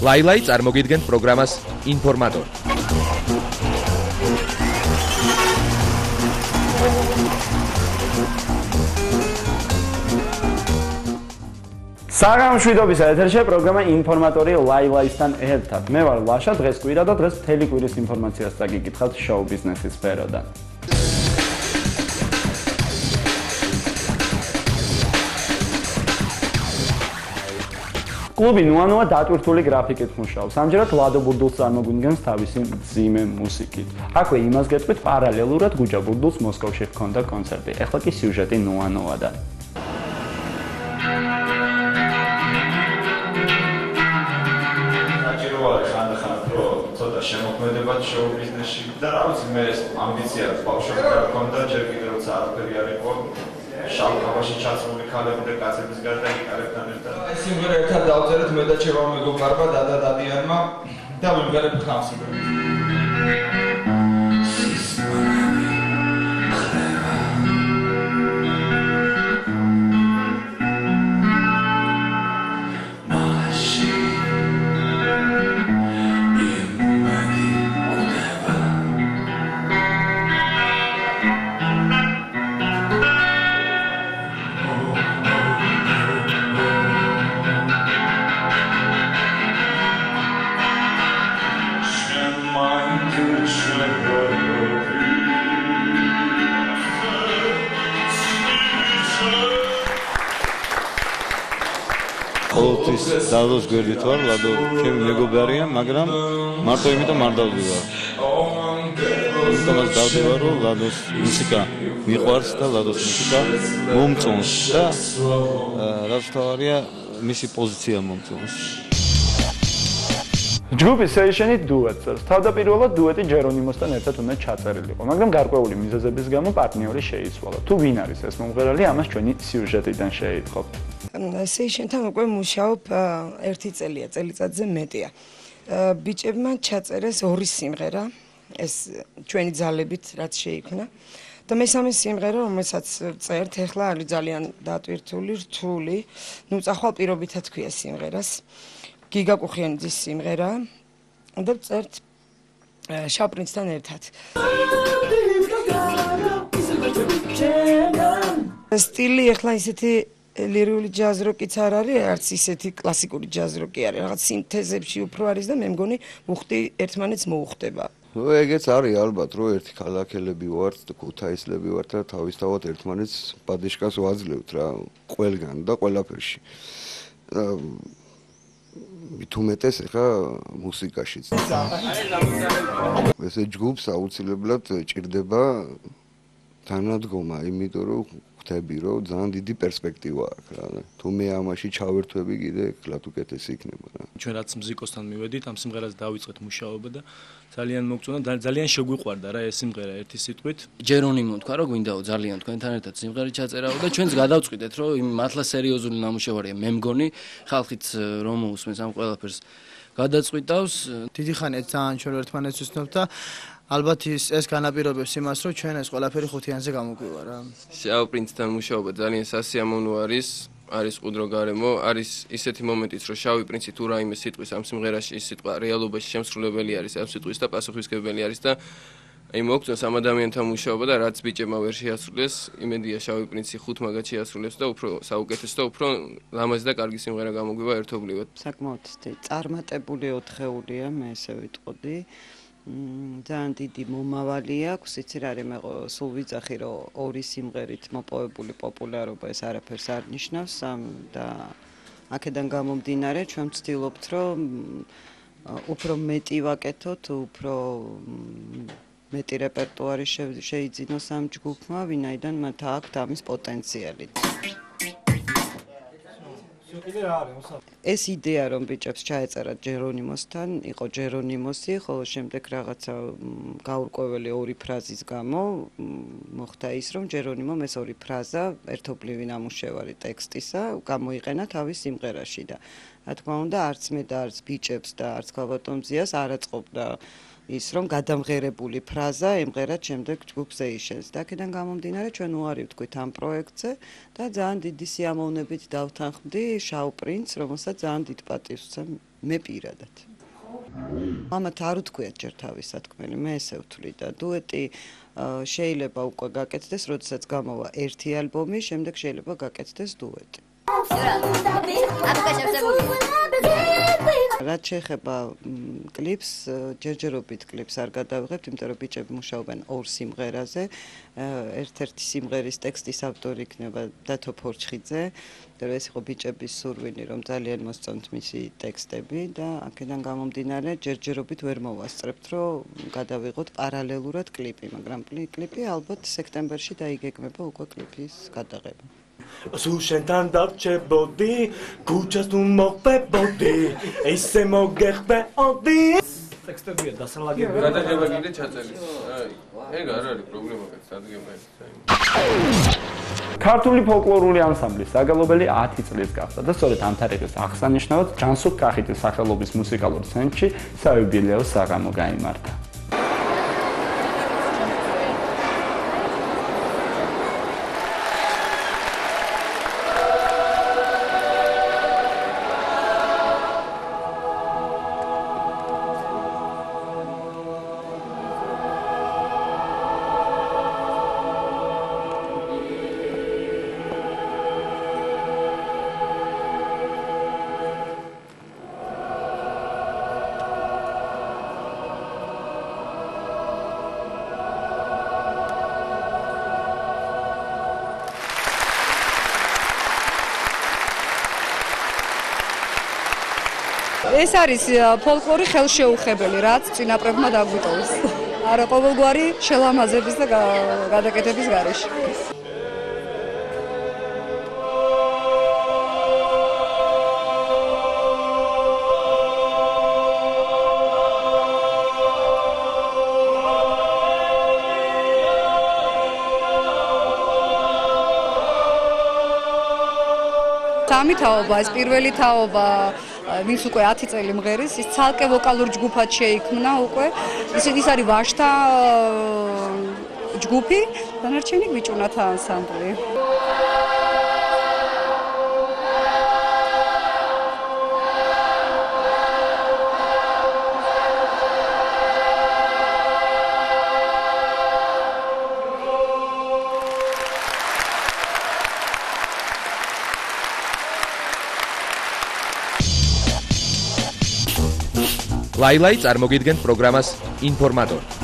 ლაილაი წარმოგიდგენთ პროგრამას ინფორმატორი. საღამოშვიდობის ეთერში პროგრამა ინფორმატორი ლაილაისთან ერთად. მე ვარ ლაშა, დღეს კვირა და დღეს მთელი კვირის ინფორმაციას დაგიკითხავთ შოუ ბიზნესის სფეროდან. კლუბი ნუანოა დატვირთული გრაფიკით მუშაობს. ამჯერად ლადო ბურდულს წარმოგვიდგენს თავისი მძიმე მუსიკით. აქვე იმას გეტყვით, პარალელურად გუჯა ბურდულს მოსკოვში ჰქონდა კონცერტი. ეხლა კი სიუჟეტი ნუანოადან. შემოქმედებად შოუ ბიზნესში და რა ვიცი მე ეს ამბიცია ბავშვობიდან მქონდა ჯერ კიდევ როცა არაფერი არ იყო შავ კაბაში ჩაცმული ქალები და კაცების გარდა იკარებთან ერთად ეს სიმღერა ერთად დავწერეთ მე და ჩემო მეგობარმა დადა დადიანმა და ვიმღერებ ხავს დადოს გვერდით ვარ, ლადო ჩემი მეგობარია, მაგრამ მარტო იმიტომ არ დავდივარ. თუმცა დავდივარ, რომ ლადოს მუსიკა მიყვარს და ლადოს მუსიკა მომწონს და რაც თავარია, მისი პოზიცია მომწონს. ჯგუფი სეიშენი დუეტს. თავდაპირველად დუეტი ჯერონიმოსთან ერთად უნდა ჩაწერილიყო, მაგრამ გარკვეული მიზეზების გამო პარტნიორი შეიცვალა. თუ ვინ არის ეს მომღერალი, ამას ჩვენი სიუჟეტიდან შეიტყობთ. სეიშენთან უკვე მუშაობ 1 წელია, წელიწადზე მეტია. ბიჭებმა ჩაწერეს 2 სიმღერა, ეს ჩვენი ძალებით რაც შეიქმნა. და მესამე სიმღერა, რომელსაც წერთ, ეხლა არის ძალიან დატვირთული, რთული, ნუ წახვალ პირობითად ქვია სიმღერას. გიგა კუხიანიძის სიმღერა და წერთ შავ პრინცთან ერთად. სტილი ეხლა ისეთი ლირიული ჯაზ როკიც არ არის, არც ისეთი კლასიკური ჯაზ როკი არის. რაღაც სინთეზებში უფრო არის და მე მგონი მუხტი ერთმანეთს მოუხდება. ეგეც არის ალბათ, რომ ერთი ქალაქელები ვართ და ქუთაისლები ვართ და თავისთავად ერთმანეთს პადიშკას ვაძლევთ რა, ყველგან და ყველაფერში. მithumetes ეხა მუსიკაშიც. ესე ჯგუფს აუცილებლად ჭირდება თანადგომა, იმიტომ რომ ხვდები, რომ ძალიან დიდი პერსპექტივა აქვს რა. თუ მე ამაში ჩავერთვები, კიდე კლათ უკეთესი იქნება რა. ჩვენ რაც მუსიკოსთან მივედით, ამ სიმღერას დავიწყეთ მუშაობა და ძალიან მოგწონა და ძალიან შეგვიყვარდა რა ეს სიმღერა ერთი სიტყვით. ჯერონიმო თქვა რომ გვინდაო ძალიან თქვენთან ერთად სიმღერა ჩაწერაო და ჩვენც გადავწყვიტეთ რომ მართლა სერიოზული ნამუშევარია. მე მგონი ხალხიც რომ უსმენს ამ ყველაფერს გადაწყვიტავს. დიდი ხანია ძალიან ჩვენ ერთმანეთს ვსნობთ და ალბათ ეს განაპირობებს იმას, რომ ჩვენ ეს ყველაფერი ხუთიანზე გამოგვივა რა. შავ პრინცთან მუშაობა ძალიან სასიამოვნო არის ყუდრო გარემო, არის ისეთი მომენტიც, რომ შავი პრინცი თუ რაიმე სიტყვის ამ სიმღერაში ის სიტყვა რეალობაში შემსრულებელი არის ამ სიტყვის და პასუხისმგებელი არის და აი მოგწონს ამ ადამიანთან მუშაობა და რაც ბიჭებმა ვერ შეასრულეს, იმედია შავი პრინცი 5 მაგათ შეასრულებს და უფრო საუკეთესო და უფრო ლამაზი და კარგი სიმღერა გამოგვივა ერთობლივად. საკმაოდ წარმატებული 4-ეულია, მე ესე ვიტყოდი. ძალიან დიდი მომავალი აქვს, იცი რა არის, მე სულ ვიძახი, რომ 2 სიმღერით მოპოვებული პოპულარობა ეს არაფერს არ ნიშნავს და აქედან გამომდინარე ჩვენ ვცდილობთ, რომ უფრო მეტი ვაკეთოთ, უფრო მეტი რეპერტუარი შეიძინოს ამ ჯგუფმა, ვინაიდან მათ აქვთ ამის პოტენციალი. ეს იდეა რომ ბიჭებს ჩაეწერათ ჯერონიმოსთან, იყო ჯერონიმოსი, ხოლო შემდეგ რაღაცა გაურკვეველი 2 ფრაზის გამო მოხდა ის, რომ ჯერონიმომ ეს 2 ფრაზა ერთობლივი ნამუშევარი ტექსტისა გამოიყენა თავის სიმღერაში და რა თქმა უნდა არც მე და არც ბიჭებს და არც ქალბატონ მზიას არ აწყობდა ის რომ გადამღერებული ფრაზა ემღერათ შემდეგ ჯგუფზე იშენს. და აქედან გამომდინარე ჩვენ უარი ვთქვით ამ პროექტზე და ძალიან დიდი სიამოვნებით დავთანხმდი შავ პრინცს, რომელსაც ძალიან დიდ პატივს ვცემ მე პირადად. მამათ არ უთქვიათ ჯერ თავის სათქმელი, მე ესე ვთვლი და დუეტი შეიძლება უკვე გაკეთდეს, როდესაც გამოვა ერთი ალბომი, შემდეგ შეიძლება გაკეთდეს დუეტი. რაც შეეხება კლიპს, ჯერჯერობით კლიპს არ გადავიღებთ, იმიტომ რომ ბიჭები მუშაობენ ორ სიმღერაზე. ერთ-ერთი სიმღერის ტექსტის ავტორი იქნება დათო ფორჩხიძე, და ეს იყო ბიჭების სურვილი, რომ ძალიან მოსწონთ მისი ტექსტები და აქედან გამომდინარე ჯერჯერობით ვერ მოვასწრებთ, რომ გადავიღოთ პარალელურად კლიპი, მაგრამ კლიპი ალბათ სექტემბერში დაიგეგმება უკვე კლიპის გადაღება. სულ შენთან დავჭებოდი, ქუჩას თუ მოხდებოდი, ესე მოგეხბეოდი. ტექსტებია დასალაგებელი. გადაღება კიდე ჩაწერილი. ეგ არ არის პრობლემა, გადაღება. ქართული ფოლკლორული ანსამბლის საგალობელი 10 წლის გახდა და სწორედ ამ თარიღის აღსანიშნავად ჯანსუღ კახიძის სახელობის მუსიკალურ ცენტრში საიუბილეო საღამო გაიმართა. ეს არის ფოლკლორი ხელშეუხებელი, რაც წინაპრებმა დაგვიტოვეს. არა ყოველგვარი შელამაზების და გადაკეთების გარეშე. სამი თაობა, ეს პირველი თაობა ვინც უკვე 10 წელი მღერის, ის ცალკე ვოკალურ ჯგუფად შეიქმნა უკვე. ის არის ვაშთა ჯგუფი, დანარჩენი ბიჭუნათა ანსამბლი. ლაილაი წარმოგიდგენთ პროგრამას ინფორმატორი.